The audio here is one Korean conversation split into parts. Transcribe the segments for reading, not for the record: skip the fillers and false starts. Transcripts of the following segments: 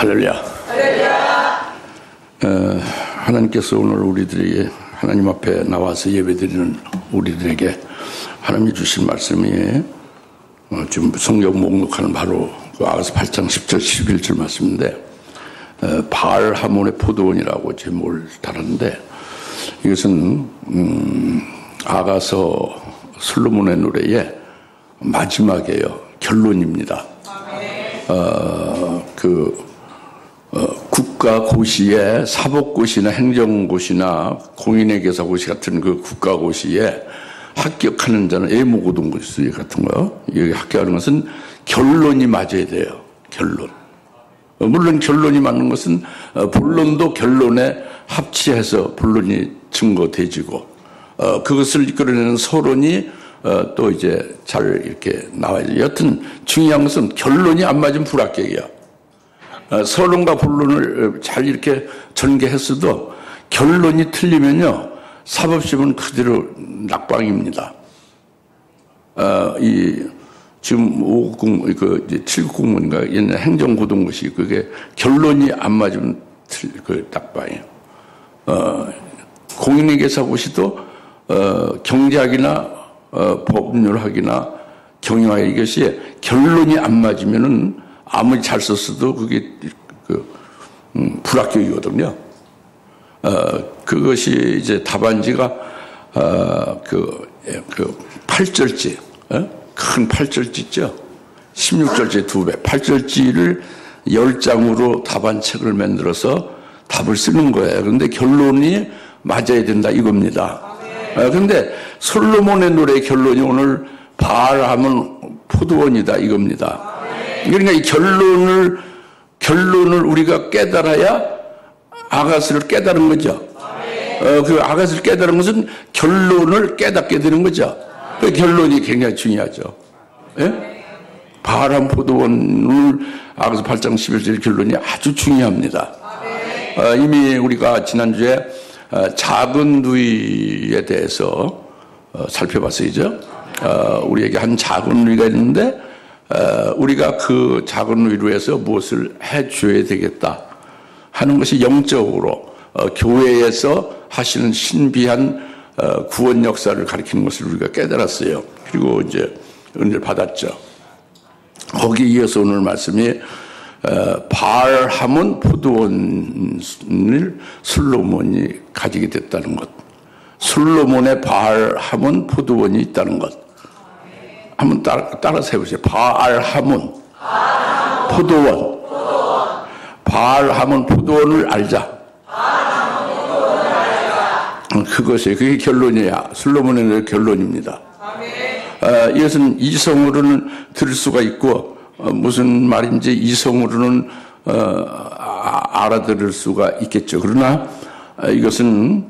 할렐루야. 하나님께서 오늘 우리들이 하나님 앞에 나와서 예배드리는 우리들에게 하나님이 주신 말씀이 지금 성경 목록하는 바로 그 아가서 8장 10절 11절 말씀인데, 바알 하몬의 포도원이라고 제목을 달았는데, 이것은 아가서 솔로몬의 노래의 마지막이에요. 결론입니다. 국가고시에 사법고시나 행정고시나 공인회계사고시 같은 그 국가고시에 합격하는 자는 애모고등고시 같은 거, 여기 합격하는 것은 결론이 맞아야 돼요. 결론. 물론 결론이 맞는 것은 본론도 결론에 합치해서 본론이 증거돼지고, 그것을 이끌어내는 서론이 또 이제 잘 이렇게 나와야죠. 여튼 중요한 것은 결론이 안 맞으면 불합격이야. 서론과 본론을 잘 이렇게 전개했어도 결론이 틀리면요, 사법시험은 그대로 낙방입니다. 지금 790문인가 옛날 행정고등고시, 그게 결론이 안 맞으면 낙방이에요. 공인회계사고시도 경제학이나 법률학이나 경영학, 이것이 결론이 안 맞으면은 아무리 잘 썼어도 그게 불합격이거든요. 그것이 이제 답안지가 8절지, 큰 8절지 있죠. 16절지 2배, 8절지를 10장으로 답안책을 만들어서 답을 쓰는 거예요. 그런데 결론이 맞아야 된다 이겁니다. 그런데 솔로몬의 노래의 결론이 오늘 바알 하몬 포도원이다 이겁니다. 그러니까 이 결론을 우리가 깨달아야 아가스를 깨달은 거죠. 그 아가스를 깨달은 것은 결론을 깨닫게 되는 거죠. 그 결론이 굉장히 중요하죠. 예? 바알 하몬 포도원을 아가서 8장 11절 결론이 아주 중요합니다. 이미 우리가 지난주에 작은 누이에 대해서 살펴봤어요. 우리에게 한 작은 누이가 있는데, 우리가 그 작은 누이로 해서 무엇을 해줘야 되겠다 하는 것이 영적으로 교회에서 하시는 신비한 구원 역사를 가리키는 것을 우리가 깨달았어요. 그리고 이제 은혜를 받았죠. 거기에 이어서 오늘 말씀이 바알 하몬 포도원을 솔로몬이 가지게 됐다는 것, 솔로몬의 바알 하몬 포도원이 있다는 것. 한번 따라서 해보세요. 바알 하몬 포도원. 바알 하몬 포도원을 알자. 그것이, 그게 결론이야. 솔로몬의 결론입니다. 이것은 이성으로는 들을 수가 있고, 무슨 말인지 이성으로는 알아들을 수가 있겠죠. 그러나 이것은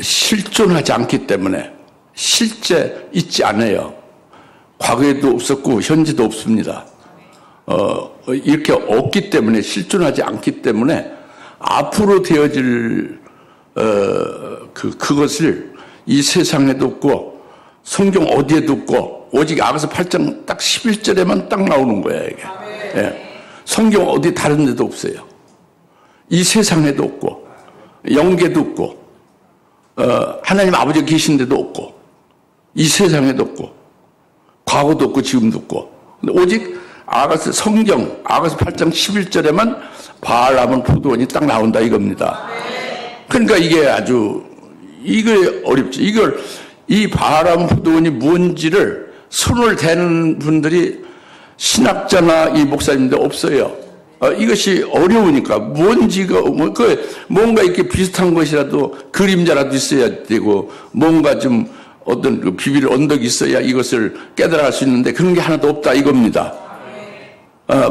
실존하지 않기 때문에, 실제 있지 않아요. 과거에도 없었고 현재도 없습니다. 이렇게 없기 때문에, 실존하지 않기 때문에 앞으로 되어질 그것을 이 세상에도 없고 성경 어디에도 없고, 오직 아가서 8장 딱 11절에만 딱 나오는 거예요, 이게. 예. 성경 어디 다른 데도 없어요. 이 세상에도 없고, 영계도 없고, 하나님 아버지가 계신 데도 없고, 이 세상에도 없고, 과거도 없고, 지금도 없고, 오직 아가서 성경, 아가서 8장 11절에만 바알 하몬 포도원이 딱 나온다 이겁니다. 그러니까 이게 어렵죠. 이 바알 하몬 포도원이 뭔지를 손을 대는 분들이 신학자나 이 목사님들 없어요. 이것이 어려우니까 뭔지가 뭔가 이렇게 비슷한 것이라도 그림자라도 있어야 되고, 뭔가 좀 어떤 그 비빌 언덕이 있어야 이것을 깨달을 수 있는데 그런 게 하나도 없다 이겁니다.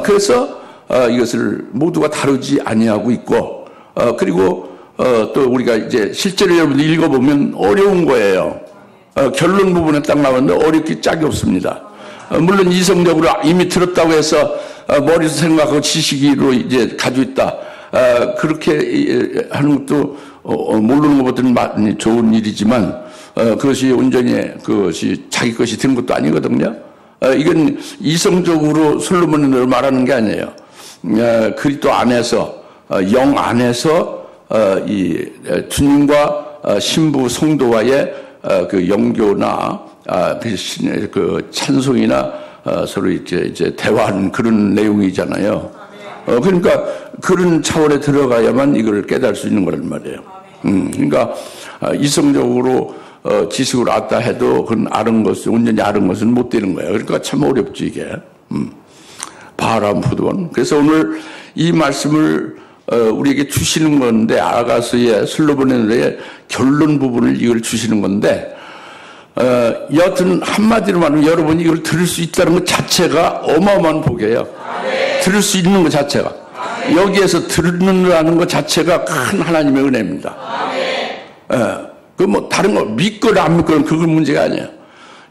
그래서 이것을 모두가 다루지 아니하고 있고, 그리고 또 우리가 이제 실제로 여러분들 읽어보면 어려운 거예요. 결론 부분에 딱 나오는데 어렵기 짝이 없습니다. 물론 이성적으로 이미 들었다고 해서 머리에서 생각하고 지식으로 이제 가지고 있다, 그렇게 하는 것도 모르는 것보다는 많이 좋은 일이지만, 그것이 온전히 그것이 자기 것이 된 것도 아니거든요. 이건 이성적으로 솔로몬을 말하는 게 아니에요. 그리스도 안에서 영 안에서 이 주님과 신부 성도와의 그 영교나 그 찬송이나 서로 이제 대화하는 그런 내용이잖아요. 그러니까 그런 차원에 들어가야만 이걸 깨달을 수 있는 거란 말이에요. 그러니까 이성적으로 지식을 알다 해도 그건 아는 것은 온전히 아는 것은 못 되는 거예요. 그러니까 참 어렵지 이게. 바람 푸드원. 그래서 오늘 이 말씀을 우리에게 주시는 건데 아가서의 솔로몬의 노래의 결론 부분을 이걸 주시는 건데 여하튼 한마디로 말하면 여러분이 이걸 들을 수 있다는 것 자체가 어마어마한 복이에요. 들을 수 있는 것 자체가. 여기에서 듣는다는 것 자체가 큰 하나님의 은혜입니다. 그 뭐 다른 거 믿거나 안 믿거나 그건 문제가 아니에요.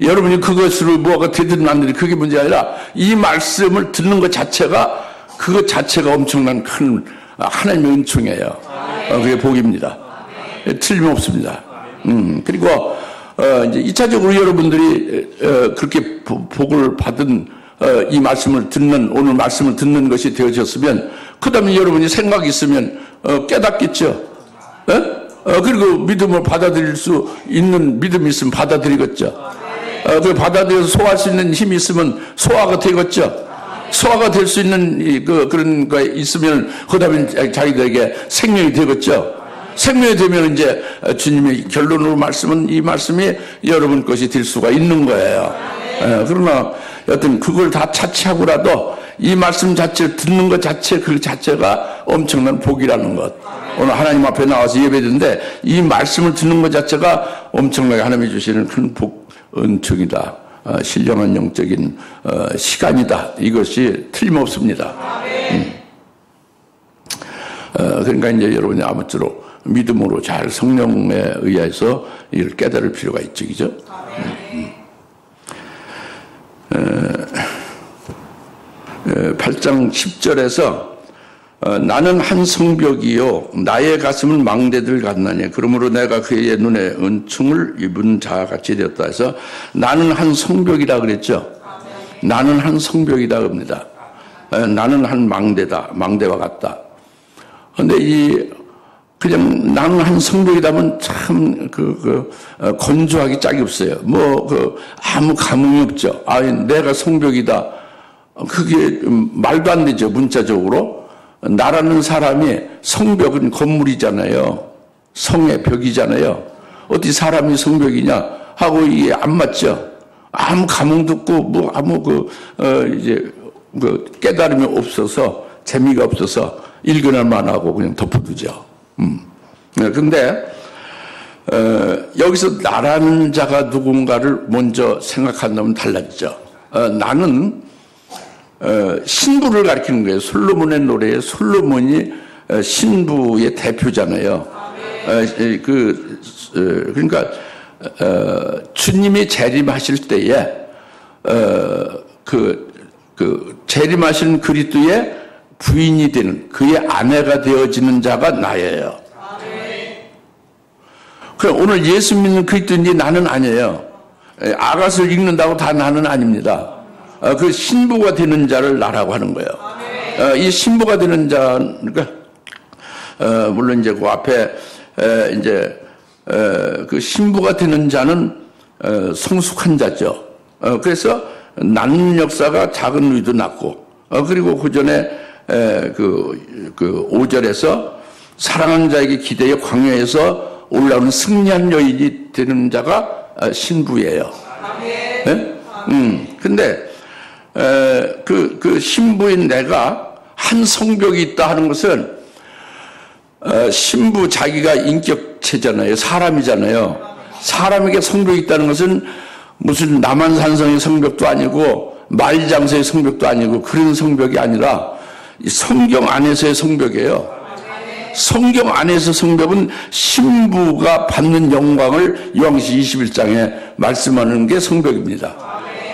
여러분이 그것으로 뭐가 되든 안 되든 그게 문제가 아니라 이 말씀을 듣는 것 자체가 그것 자체가 엄청난 큰 하나님의 은총이에요. 그게 복입니다. 틀림없습니다. 그리고 이제 2차적으로 여러분들이 그렇게 복을 받은 이 말씀을 듣는 오늘 말씀을 듣는 것이 되어졌으면 그다음에 여러분이 생각이 있으면 깨닫겠죠. 그리고 믿음을 받아들일 수 있는 믿음이 있으면 받아들이겠죠. 그 받아들여서 소화할 수 있는 힘이 있으면 소화가 되겠죠. 소화가 될 수 있는 그런 거 있으면 그다음에 자기들에게 생명이 되겠죠. 생명이 되면 이제 주님의 결론으로 말씀은 이 말씀이 여러분 것이 될 수가 있는 거예요. 그러나 여튼 그걸 다 차치하고라도 이 말씀 자체를 듣는 것 자체 그 자체가 엄청난 복이라는 것. 오늘 하나님 앞에 나와서 예배드는데 이 말씀을 듣는 것 자체가 엄청나게 하나님이 주시는 큰 복, 은총이다. 신령한 영적인 시간이다. 이것이 틀림없습니다. 그러니까 이제 여러분이 아무쪼록 믿음으로 잘 성령에 의해서 이걸 깨달을 필요가 있죠. 그죠? 8장 10절에서 나는 한 성벽이요 나의 가슴은 망대들 같나니 그러므로 내가 그의 눈에 은총을 입은 자와 같이 되었다 해서 나는 한 성벽이다 그랬죠. 나는 한 성벽이다 그럽니다. 나는 한 망대다. 망대와 같다. 그런데 그냥 나는 한 성벽이다면 참 건조하기 짝이 없어요. 아무 감흥이 없죠. 내가 성벽이다. 그게 말도 안 되죠. 문자적으로. 나라는 사람이 성벽은 건물이잖아요. 성의 벽이잖아요. 어디 사람이 성벽이냐 하고 이게 안 맞죠. 아무 감흥도 없고 아무 깨달음이 없어서 재미가 없어서 읽으날만 하고 그냥 덮어두죠. 근데 여기서 나라는 자가 누군가를 먼저 생각한다면 달라지죠. 나는 신부를 가리키는 거예요. 솔로몬의 노래에 솔로몬이 신부의 대표잖아요. 그러니까 주님이 재림하실 때에 재림하시는 그리스도의 부인이 되는 그의 아내가 되어지는 자가 나예요. 그럼 오늘 예수 믿는 그리스도인이 나는 아니에요. 아가서를 읽는다고 다 나는 아닙니다. 그 신부가 되는 자를 나라고 하는 거예요. 이 신부가 되는 자, 그러니까 물론 이제 그 앞에 그 신부가 되는 자는 성숙한 자죠. 그래서 낳는 역사가 작은 의도 낳고, 그리고 그 전에 그 5절에서 사랑하는 자에게 기대어 광야에서 올라오는 승리한 여인이 되는 자가 신부예요. 네? 근데 그 신부인 내가 한 성벽이 있다 하는 것은 신부 자기가 인격체잖아요. 사람이잖아요. 사람에게 성벽이 있다는 것은 무슨 남한산성의 성벽도 아니고 말장소의 성벽도 아니고 그런 성벽이 아니라 성경 안에서의 성벽이에요. 성경 안에서 성벽은 신부가 받는 영광을 요한계시록 21장에 말씀하는 게 성벽입니다.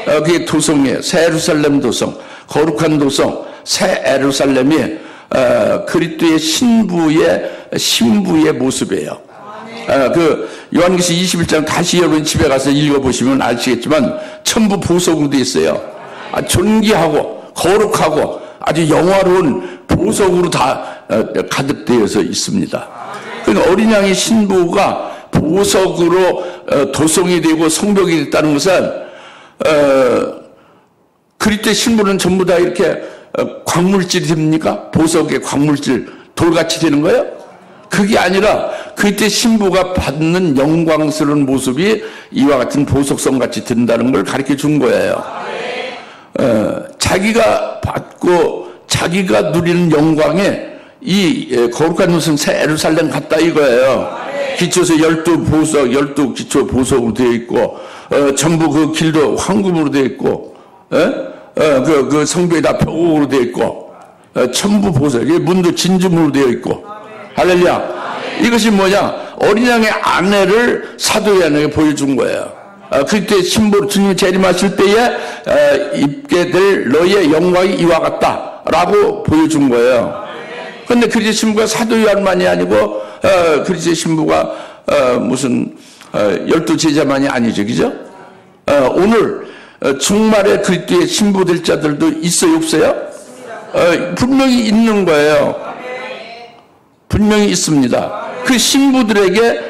그게 도성이에요. 새 예루살렘 도성, 거룩한 도성, 새 예루살렘이 그리스도의 신부의 모습이에요. 그 요한계시 21장 다시 여러분 집에 가서 읽어보시면 아시겠지만 전부 보석으로 되어 있어요. 존귀하고 거룩하고 아주 영화로운 보석으로 다 가득되어서 있습니다. 그러니까 어린 양의 신부가 보석으로 도성이 되고 성벽이 됐다는 것은 그리스도의 신부는 전부 다 이렇게 광물질이 됩니까? 보석의 광물질 돌같이 되는 거예요? 그게 아니라 그때 신부가 받는 영광스러운 모습이 이와 같은 보석성같이 된다는 걸 가르쳐 준 거예요. 자기가 받고 자기가 누리는 영광에 이 거룩한 것은 새 예루살렘 같다 이거예요. 기초에서 12보석, 12기초 보석으로 되어 있고 전부 그 길도 황금으로 되어 있고 그 성벽이 다 표곡으로 되어 있고 천부 보석, 문도 진주문으로 되어 있고 할렐루야. 이것이 뭐냐? 어린 양의 아내를 사도 요한에게 보여준 거예요. 그때 신부로 주님이 재림하실 때에 입게 될 너의 영광이 이와 같다라고 보여준 거예요. 그런데 그리스도의 신부가 사도 요한만이 아니고 그리스도의 신부가 무슨 12제자만이 아니죠, 그죠? 오늘 종말에 그리스도의 신부 될 자들도 있어요, 없어요? 분명히 있는 거예요. 분명히 있습니다. 그 신부들에게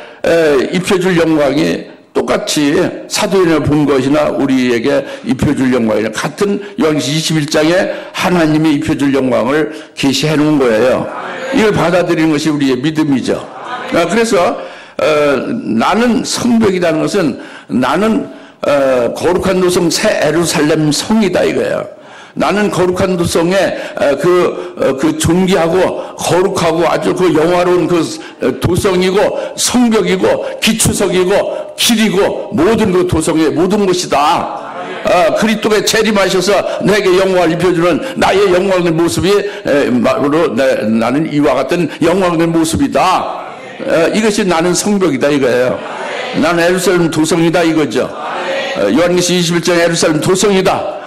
입혀줄 영광이 똑같이 사도연을 본 것이나 우리에게 입혀줄 영광이나 같은 요한계시 21장에 하나님이 입혀줄 영광을 계시해 놓은 거예요. 이걸 받아들이는 것이 우리의 믿음이죠. 그래서 나는 성벽이라는 것은 나는 거룩한 도성 새 예루살렘 성이다 이거예요. 나는 거룩한 도성에 그 존귀하고 거룩하고 아주 그 영화로운 그 도성이고 성벽이고 기초석이고 길이고 모든 그 도성의 모든 것이다. 그리스도가 재림하셔서 내게 영광을 입혀주는 나의 영광의 모습이 바로 나는 이와 같은 영광의 모습이다. 이것이 나는 성벽이다 이거예요. 나는 예루살렘 도성이다 이거죠. 요한계시 21장 예루살렘 도성이다.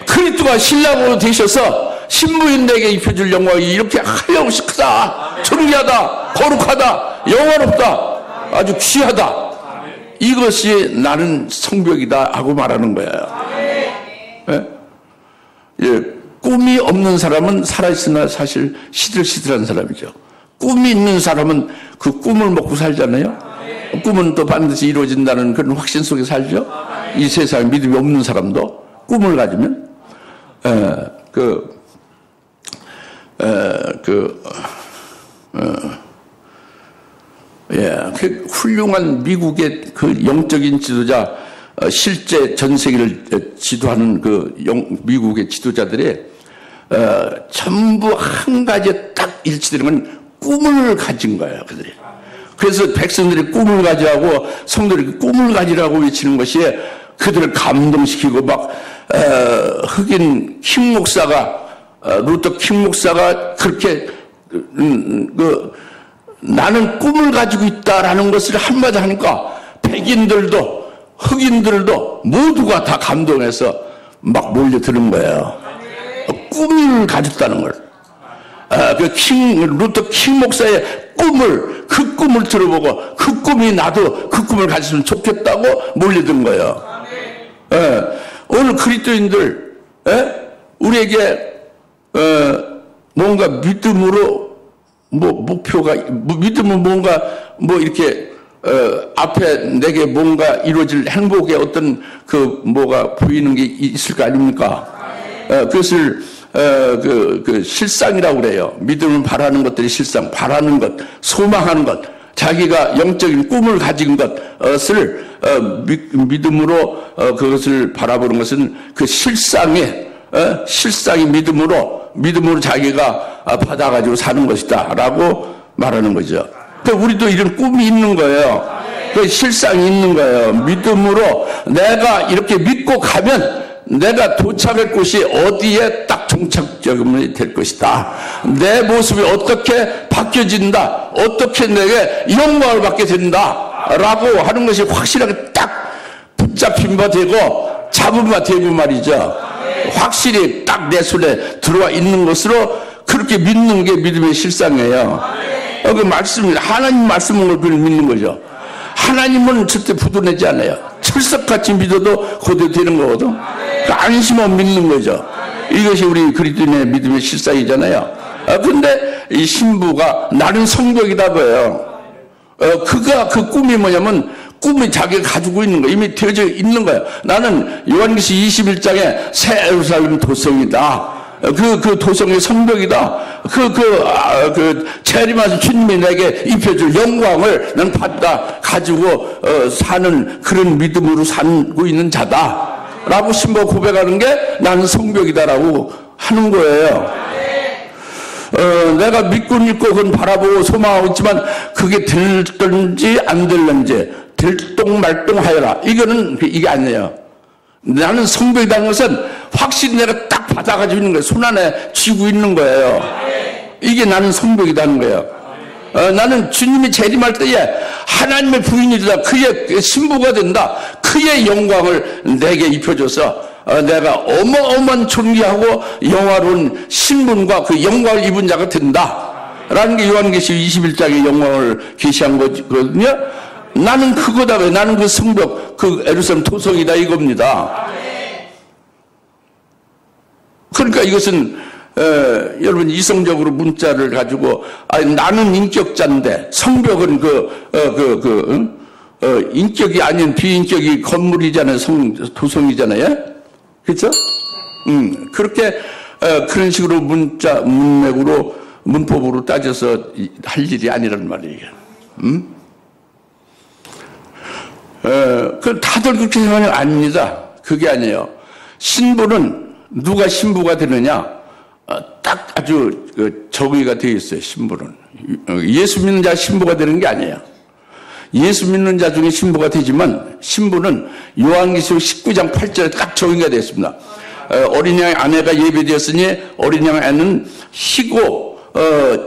그리스도가 신랑으로 되셔서 신부인에게 입혀줄 영광이 이렇게 하염없이 크다, 존귀하다, 거룩하다, 영화롭다, 아주 귀하다. 이것이 나는 성벽이다 하고 말하는 거예요. 예, 꿈이 없는 사람은 살아있으나 사실 시들시들한 사람이죠. 꿈이 있는 사람은 그 꿈을 먹고 살잖아요. 꿈은 또 반드시 이루어진다는 그런 확신 속에 살죠. 이 세상에 믿음이 없는 사람도 꿈을 가지면 그 훌륭한 미국의 그 영적인 지도자, 실제 전 세계를 지도하는 그 미국의 지도자들이 전부 한 가지에 딱 일치되는 건 꿈을 가진 거예요, 그들이. 그래서 백성들이 꿈을 가지라고 성도들이 꿈을 가지라고 외치는 것이 그들을 감동시키고 막 흑인 킹 목사가 루터 킹 목사가 그렇게 나는 꿈을 가지고 있다라는 것을 한마디 하니까 백인들도 흑인들도 모두가 다 감동해서 막 몰려드는 거예요. 꿈을 가졌다는 걸. 루터 킹 목사의 그 꿈을 들어보고 그 꿈이 나도 그 꿈을 가졌으면 좋겠다고 몰려든 거예요. 오늘 그리스도인들, 우리에게, 뭔가 믿음으로, 목표가, 믿음은 뭔가, 이렇게, 앞에 내게 뭔가 이루어질 행복의 어떤 뭐가 보이는 게 있을 거 아닙니까? 그것을, 실상이라고 그래요. 믿음을 바라는 것들이 실상, 바라는 것, 소망하는 것, 자기가 영적인 꿈을 가진 것을 믿음으로 그것을 바라보는 것은 그 실상이 믿음으로 자기가 받아가지고 사는 것이다라고 말하는 거죠. 그러니까 우리도 이런 꿈이 있는 거예요. 그 실상이 있는 거예요. 믿음으로 내가 이렇게 믿고 가면 내가 도착할 곳이 어디에 딱 종착점이 될 것이다. 내 모습이 어떻게 바뀌어진다. 어떻게 내게 영광을 받게 된다. 라고 하는 것이 확실하게 딱 붙잡힌 바 되고 잡은 바 되고 말이죠. 확실히 딱 내 손에 들어와 있는 것으로 그렇게 믿는 게 믿음의 실상이에요. 그 말씀입니다. 하나님 말씀을 믿는 거죠. 하나님은 절대 부도내지 않아요. 철석같이 믿어도 그대로 되는 거거든. 그러니까 안심하고 믿는 거죠. 이것이 우리 그리스도인의 믿음의 실상이잖아요. 근데 이 신부가 나는 성벽이다 거예요. 그가 그 꿈이 뭐냐면 꿈이 자기가 가지고 있는 거 이미 되어져 있는 거예요. 나는 요한계시 21장에 새 예루살렘 도성이다. 그 도성의 성벽이다. 재림하신 주님이 내게 입혀줄 영광을 난 받다 가지고 사는 그런 믿음으로 살고 있는 자다. 라고 신부 고백하는 게 나는 성벽이다라고 하는 거예요. 내가 믿고 그건 바라보고 소망하고 있지만 그게 될런지 안 될런지 들똥말똥하여라. 이게 아니에요. 나는 성벽이라는 것은 확실히 내가 딱 받아가지고 있는 거예요. 손 안에 쥐고 있는 거예요. 이게 나는 성벽이라는 거예요. 나는 주님이 재림할 때에 하나님의 부인이다. 그의 신부가 된다. 그의 영광을 내게 입혀줘서 내가 어마어마한 존귀하고 영화로운 신분과 그 영광을 입은 자가 된다. 라는 게 요한계시 21장의 영광을 계시한 거거든요. 나는 그거다. 왜? 나는 그 성벽, 그 예루살렘 도성이다 이겁니다. 그러니까 이것은 여러분 이성적으로 문자를 가지고 나는 인격자인데 성벽은 인격이 아닌 비인격이 건물이잖아요. 도성이잖아요. 그렇죠? 그렇게 그런 식으로 문맥으로 문법으로 따져서 할 일이 아니란 말이에요. 다들 그렇게 생각하면 아닙니다. 그게 아니에요. 신부는 누가 신부가 되느냐? 딱 아주 정의가 되어 있어요. 신부는 예수 믿는 자 신부가 되는 게 아니에요. 예수 믿는 자 중에 신부가 되지만 신부는 요한계시록 19장 8절에 딱 정의가 되어 있습니다. 어린 양의 아내가 예배되었으니 어린 양의 아내는 희고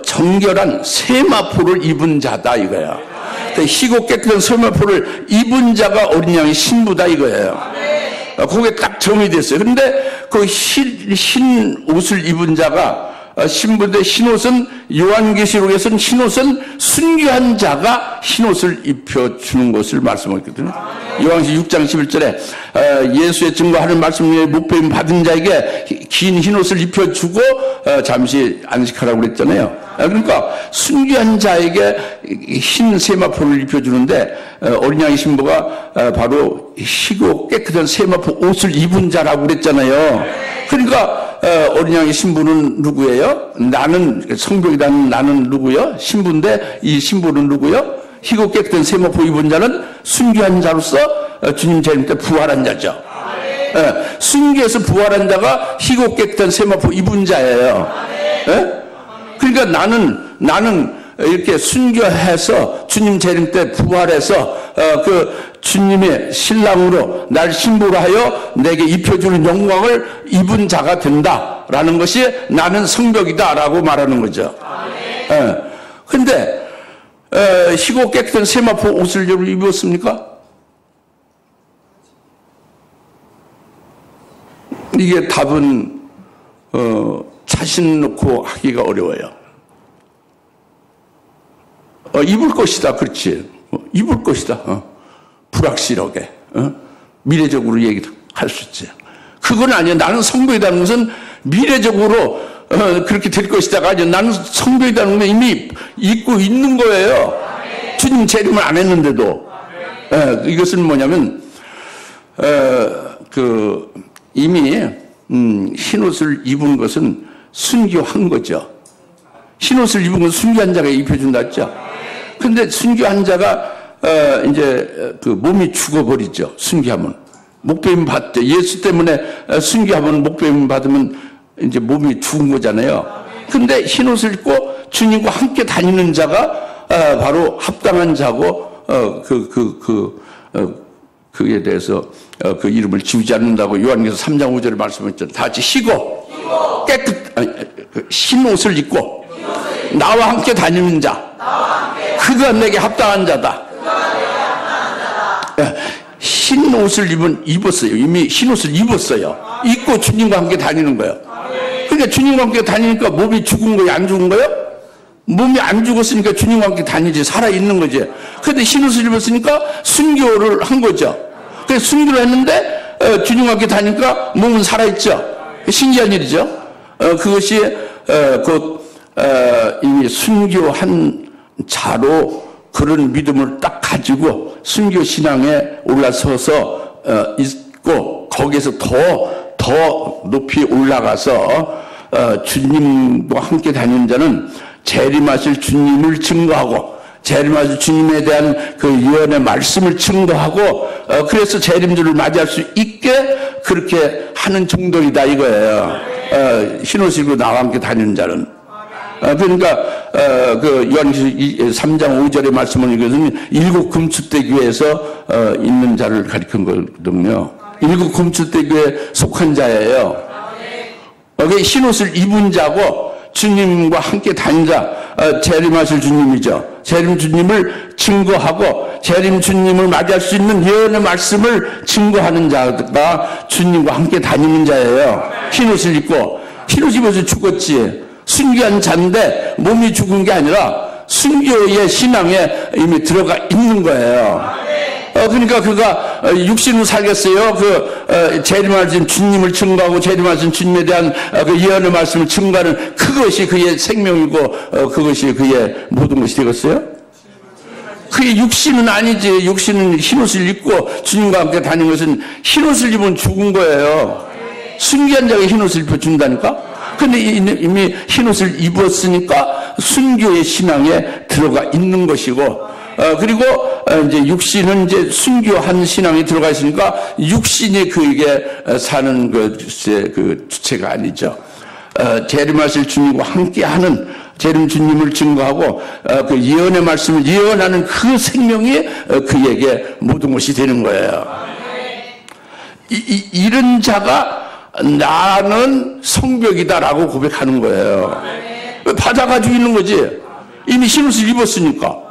정결한 세마포를 입은 자다 이거야. 희고 깨끗한 세마포를 입은 자가 어린 양의 신부다 이거예요. 거기에 딱 정의됐어요. 그런데 그 흰 옷을 입은 자가 신부인데 흰옷은 요한계시록에서는 흰옷은 순교한 자가 흰옷을 입혀주는 것을 말씀하거든요. 요한계시록 6장 11절에 예수의 증거하는 말씀에 목배임 받은 자에게 긴 흰옷을 입혀주고 잠시 안식하라고 그랬잖아요. 그러니까 순교한 자에게 흰 세마포를 입혀주는데 어린 양의 신부가 바로 희고 깨끗한 세마포 옷을 입은 자라고 그랬잖아요. 그러니까 어린 양의 신부는 누구예요? 나는 성벽이라는 나는 누구요? 신부인데 이 신부는 누구요? 희고 깨끗한 세마포 입은 자는 순교한 자로서 주님 재림 때 부활한 자죠. 순교해서 부활한 자가 희고 깨끗한 세마포 입은 자예요. 그러니까 나는 이렇게 순교해서 주님 재림 때 부활해서 그 주님의 신랑으로 날 신부로 하여 내게 입혀주는 영광을 입은 자가 된다라는 것이 나는 성벽이다라고 말하는 거죠. 근데 희고 깨끗한 세마포 옷을 여러분 입었습니까? 이게 답은 자신 놓고 하기가 어려워요. 입을 것이다. 그렇지. 입을 것이다. 불확실하게. 미래적으로 얘기할 수 있지. 그건 아니야. 나는 성벽이라는 것은 미래적으로 그렇게 될 것이다가 아니야. 나는 성벽이라는 건 이미 입고 있는 거예요. 주님 재림을 안 했는데도. 이것은 뭐냐면 이미 흰옷을 입은 것은 순교한 거죠. 흰옷을 입은 건 순교한 자가 입혀준다 했죠. 근데 순교한 자가 이제 그 몸이 죽어버리죠. 순교하면 목배임 받죠. 예수 때문에 순교하면 목배임 받으면 이제 몸이 죽은 거잖아요. 근데 흰옷을 입고 주님과 함께 다니는 자가 바로 합당한 자고 그에 대해서 그 이름을 지우지 않는다고 요한계시록 3장 5절에 말씀했잖아요. 다 같이 희고 흰 옷을 입고 나와 함께 다니는 자 그가 내게 합당한 자다. 흰 옷을 입었어요. 이미 흰 옷을 입었어요. 입고 주님과 함께 다니는 거예요. 그러니까 주님과 함께 다니니까 몸이 죽은 거예요? 안 죽은 거예요? 몸이 안 죽었으니까 주님과 함께 다니지, 살아있는 거지. 근데 흰옷을 입었으니까 순교를 한 거죠. 그래서 순교를 했는데, 주님과 함께 다니니까 몸은 살아있죠. 신기한 일이죠. 그것이, 이미 순교한 자로 그런 믿음을 딱 가지고 순교 신앙에 올라서서, 있고, 거기에서 더 높이 올라가서, 주님과 함께 다니는 자는 재림하실 주님을 증거하고 재림하실 주님에 대한 그 예언의 말씀을 증거하고 그래서 재림주를 맞이할 수 있게 그렇게 하는 정도이다 이거예요. 흰옷 입고 나와 함께 다니는 자는. 그러니까 그 요한계시록 3장 5절의 말씀을 읽으면 일곱 금추대 교회에서 있는 자를 가리킨 거거든요. 일곱 금추대 교회에 속한 자예요. 여기 흰옷을 입은 자고 주님과 함께 다닌 자, 재림하실 주님이죠. 재림 주님을 증거하고 재림 주님을 맞이할 수 있는 예언의 말씀을 증거하는 자가 주님과 함께 다니는 자예요. 흰옷을 입고, 흰옷 입어서 죽었지. 순교한 자인데 몸이 죽은 게 아니라 순교의 신앙에 이미 들어가 있는 거예요. 그러니까 그가 육신으로 살겠어요. 재림하신 주님을 증거하고 재림하신 주님에 대한 그 예언의 말씀을 증거하는 그것이 그의 생명이고 그것이 그의 모든 것이 되겠어요? 그의 육신은 아니지. 육신은 흰옷을 입고 주님과 함께 다니는 것은 흰옷을 입은 죽은 거예요. 순교한 자가 흰옷을 입혀 준다니까? 근데 이미 흰옷을 입었으니까 순교의 신앙에 들어가 있는 것이고 그리고 이제 육신은 이제 순교한 신앙이 들어가 있으니까 육신이 그에게 사는 것의 그 주체가 아니죠. 재림하실 주님과 함께하는 재림 주님을 증거하고 그 예언의 말씀을 예언하는 그 생명이 그에게 모든 것이 되는 거예요. 이런 자가 나는 성벽이다라고 고백하는 거예요. 받아가지고 있는 거지. 이미 흰옷을 입었으니까.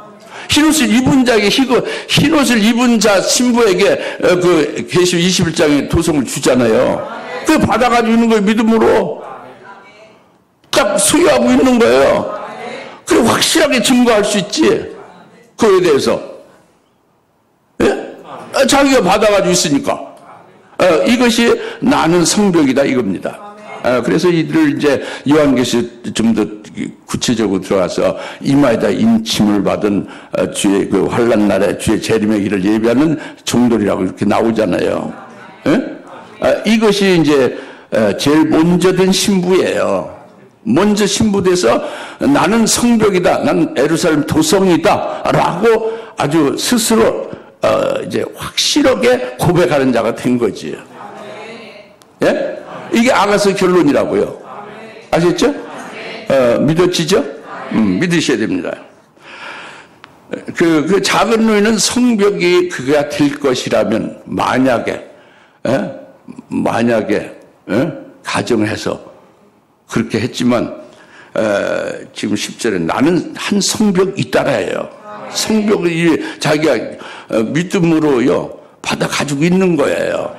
흰옷을 입은 자에게 흰옷을 입은 자 신부에게 그 계시록 21장의 도성을 주잖아요. 그 받아가지고 있는 거예요. 믿음으로 딱 소유하고 있는 거예요. 그래 확실하게 증거할 수 있지. 그에 대해서. 예? 자기가 받아가지고 있으니까. 이것이 나는 성벽이다 이겁니다. 그래서 이들을 이제 요한계시록 좀 더 구체적으로 들어가서 이마에다 인침을 받은 주의 그 환난 날에 주의 재림의 길을 예비하는 종들이라고 이렇게 나오잖아요. 이것이 이제 제일 먼저 된 신부예요. 먼저 신부돼서 나는 성벽이다, 나는 예루살렘 도성이다라고 아주 스스로 이제 확실하게 고백하는 자가 된 거지. 예? 이게 아가서 결론이라고요. 아셨죠? 믿어지죠? 믿으셔야 됩니다. 그 작은 노인은 성벽이 그가 될 것이라면 만약에 가정해서 그렇게 했지만 지금 10절에 나는 한 성벽이 따라예요. 성벽이 자기가 믿음으로요 받아 가지고 있는 거예요.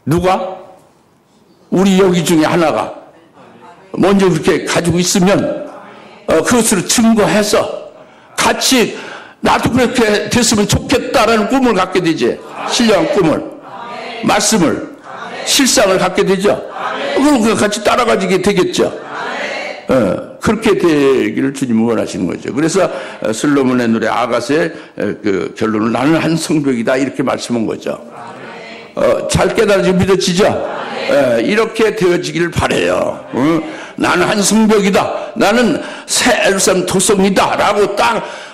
누가? 우리 여기 중에 하나가 먼저 그렇게 가지고 있으면 그것으로 증거해서 같이 나도 그렇게 됐으면 좋겠다라는 꿈을 갖게 되지. 신령한 꿈을, 말씀을, 실상을 갖게 되죠. 그럼 같이 따라가지게 되겠죠. 그렇게 되기를 주님은 원하시는 거죠. 그래서 솔로몬의 노래 아가서의 그 결론을 나는 한 성벽이다 이렇게 말씀한 거죠. 잘 깨달아지고 믿어지죠? 이렇게 되어지기를 바라요. 나는 한 성벽이다. 나는 새 예루살렘 도성이다. 라고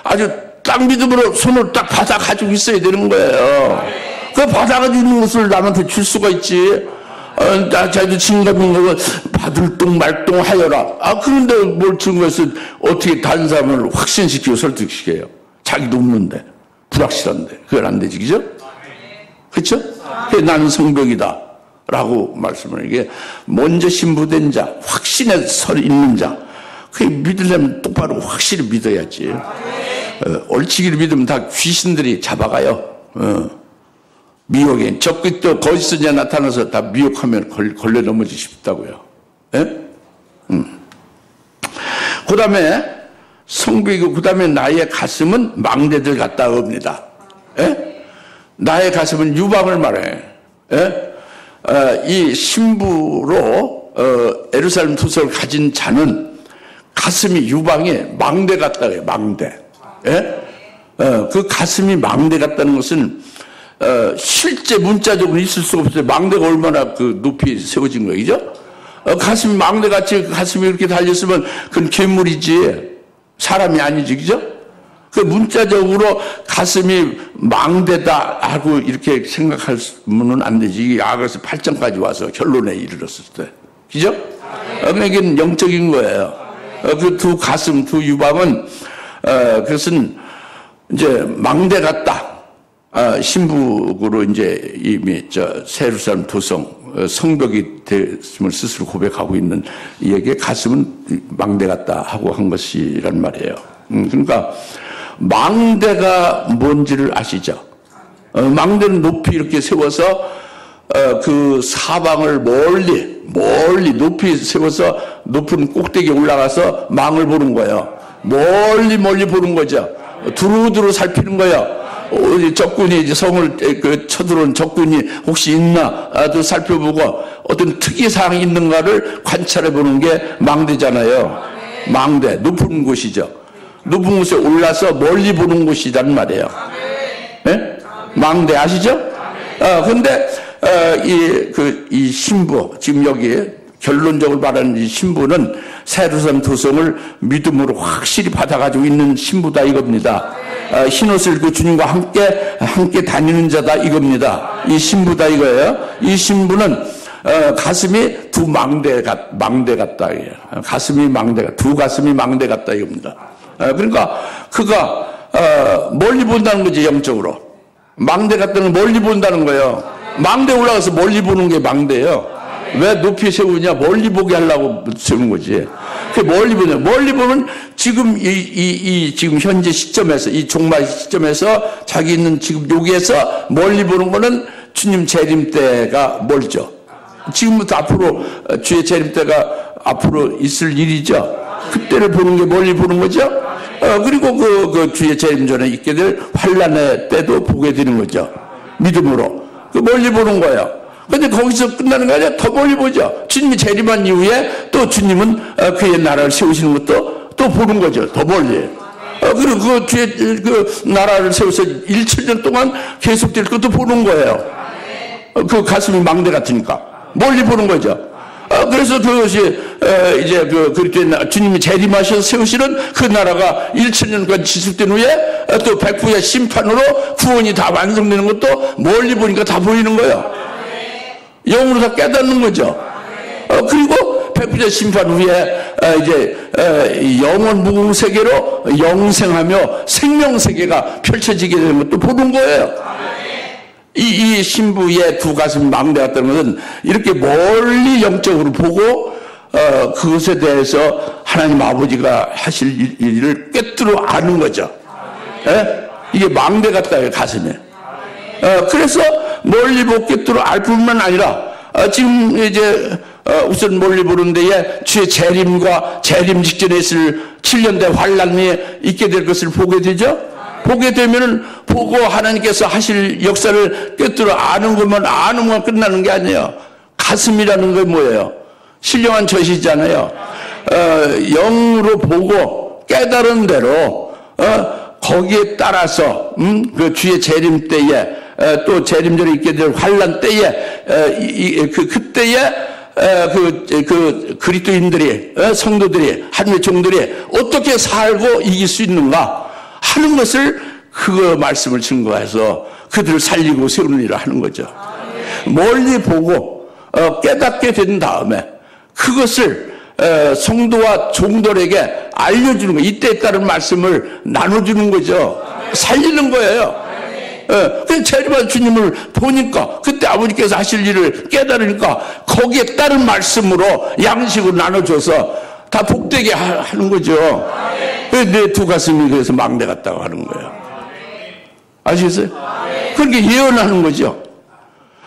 아주 딱 믿음으로 손을 딱 받아 가지고 있어야 되는 거예요. 그 받아 가지고 있는 것을 남한테 줄 수가 있지. 나 자기도 증거민거 받을 똥 말똥 하여라. 그런데 뭘 증거해서 어떻게 다른 사람을 확신시키고 설득시켜요? 자기도 없는데, 불확실한데. 그건 안 되지, 그죠? 그렇죠? 나는 성벽이다. 라고 말씀을, 이게 먼저 신부된 자, 확신에 서 있는 자, 그게 믿으려면 똑바로 확실히 믿어야지. 얼치기를 믿으면 다 귀신들이 잡아가요. 미혹에 적극도 거짓선지자 나타나서 다 미혹하면 걸려 넘어지고 싶다고요. 예? 그 다음에 성벽이고 그 다음에 나의 가슴은 망대들 같다 합니다. 예? 나의 가슴은 유방을 말해. 예? 이 신부로 예루살렘 투서를 가진 자는 가슴이 유방에 망대 같다 해요. 망대. 예? 그 가슴이 망대 같다는 것은 실제 문자적으로 있을 수가 없어요. 망대가 얼마나 그 높이 세워진 거죠? 가슴이 망대같이 가슴이 이렇게 달렸으면 그건 괴물이지 사람이 아니지, 그죠? 그 문자적으로 가슴이 망대다 하고 이렇게 생각하면 안 되지. 이게 야고보서 8장까지 와서 결론에 이르렀을 때, 그죠? 이게 영적인 거예요. 그 두 가슴, 두 유방은 그것은 이제 망대 같다. 신부로 이제 이미 새 예루살렘 도성 성벽이 됐음을 스스로 고백하고 있는 이에게 가슴은 망대 같다 하고 한 것이란 말이에요. 그러니까 망대가 뭔지를 아시죠? 망대는 높이 이렇게 세워서 그 사방을 멀리 높이 세워서 높은 꼭대기에 올라가서 망을 보는 거예요. 멀리 보는 거죠. 두루두루 살피는 거예요. 적군이 이제 성을 쳐들어온 적군이 혹시 있나 또 살펴보고 어떤 특이사항이 있는가를 관찰해 보는 게 망대잖아요. 망대, 높은 곳이죠. 높은 곳에 올라서 멀리 보는 곳이란 말이에요. 네? 망대 아시죠? 근데 이 신부, 지금 여기 결론적으로 말하는 이 신부는 새 예루살렘 도성을 믿음으로 확실히 받아가지고 있는 신부다 이겁니다. 흰옷을 그 주님과 함께 다니는 자다 이겁니다. 이 신부다 이거예요. 이 신부는 가슴이 두 망대 같다. 가슴이 두 가슴이 망대 같다 이겁니다. 그러니까 그가 멀리 본다는 거지. 영적으로 망대 같다는 멀리 본다는 거예요. 망대 올라가서 멀리 보는 게 망대예요. 왜 높이 세우냐? 멀리 보게 하려고 세우는 거지. 그 멀리 보면 지금 지금 현재 시점에서 이 종말 시점에서 자기 있는 지금 여기에서 멀리 보는 거는 주님 재림 때가 멀죠. 지금부터 앞으로 주의 재림 때가 앞으로 있을 일이죠. 그때를 보는 게 멀리 보는 거죠. 그리고 그 주의 재림 전에 있게 될 환란의 때도 보게 되는 거죠. 믿음으로. 그 멀리 보는 거예요. 근데 거기서 끝나는 거 아니라 더 멀리 보죠. 주님이 재림한 이후에 또 주님은 그의 나라를 세우시는 것도 또 보는 거죠. 더 멀리. 그리고 그 뒤에 그 나라를 세워서 1,000년 동안 계속될 것도 보는 거예요. 그 가슴이 망대 같으니까. 멀리 보는 거죠. 그래서 그것이 이제 그리스도의 주님이 재림하셔서 세우시는 그 나라가 1,000년간 지속된 후에 또 백부의 심판으로 구원이 다 완성되는 것도 멀리 보니까 다 보이는 거예요. 영으로 다 깨닫는 거죠. 그리고 백부의 심판 후에 이제 영원 무궁 세계로 영생하며 생명 세계가 펼쳐지게 되는 것도 보는 거예요. 이 신부의 두 가슴 망대 같다는 것은 이렇게 멀리 영적으로 보고 그것에 대해서 하나님 아버지가 하실 일을 꿰뚫어 아는 거죠. 이게 망대 같다요, 가슴에. 그래서 멀리 보고 꿰뚫어 알 뿐만 아니라 지금 이제 우선 멀리 보는 데에 주의 재림과 재림 직전에 있을 7년대 환란이 있게 될 것을 보게 되죠. 보게 되면은 보고 하나님께서 하실 역사를 꿰뚫어 아는 것만 끝나는 게 아니에요. 가슴이라는 게 뭐예요? 신령한 젖이잖아요. 영으로 보고 깨달은 대로 거기에 따라서 그 주의 재림 때에 또 재림 전에 있게 될 환란 때에 그때에 그 그리스도인들이 성도들이 하나님의 종들이 어떻게 살고 이길 수 있는가 하는 것을 그 말씀을 증거해서 그들을 살리고 세우는 일을 하는 거죠. 멀리 보고 깨닫게 된 다음에 그것을 성도와 종들에게 알려주는 거, 이때에 따른 말씀을 나눠주는 거죠. 살리는 거예요. 그래서 재림한 주님을 보니까 그때 아버지께서 하실 일을 깨달으니까 거기에 따른 말씀으로 양식을 나눠줘서 다 복되게 하는 거죠. 내 두 가슴이 그래서 망대 같다고 하는 거예요. 아시겠어요? 그렇게 예언하는 거죠.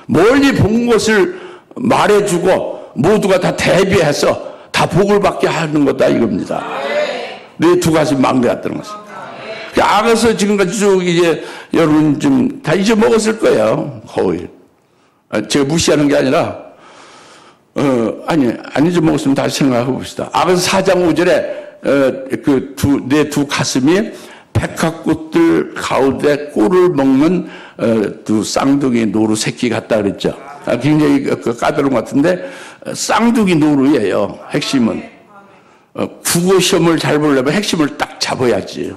멀리 본 것을 말해주고 모두가 다 대비해서 다 복을 받게 하는 거다 이겁니다. 내 두 가슴이 망대 같다는 것입니다. 악에서 지금까지 쭉 이제 여러분 좀 다 잊어먹었을 거예요. 거의. 제가 무시하는 게 아니라, 안 잊어먹었으면 다시 생각해 봅시다. 악에서 4장 5절에 내 두 가슴이 백합꽃들 가운데 꿀을 먹는 두 쌍둥이 노루 새끼 같다 그랬죠. 굉장히 까다로운 것 같은데, 쌍둥이 노루예요. 핵심은. 국어 시험을 잘 보려면 핵심을 딱 잡아야지.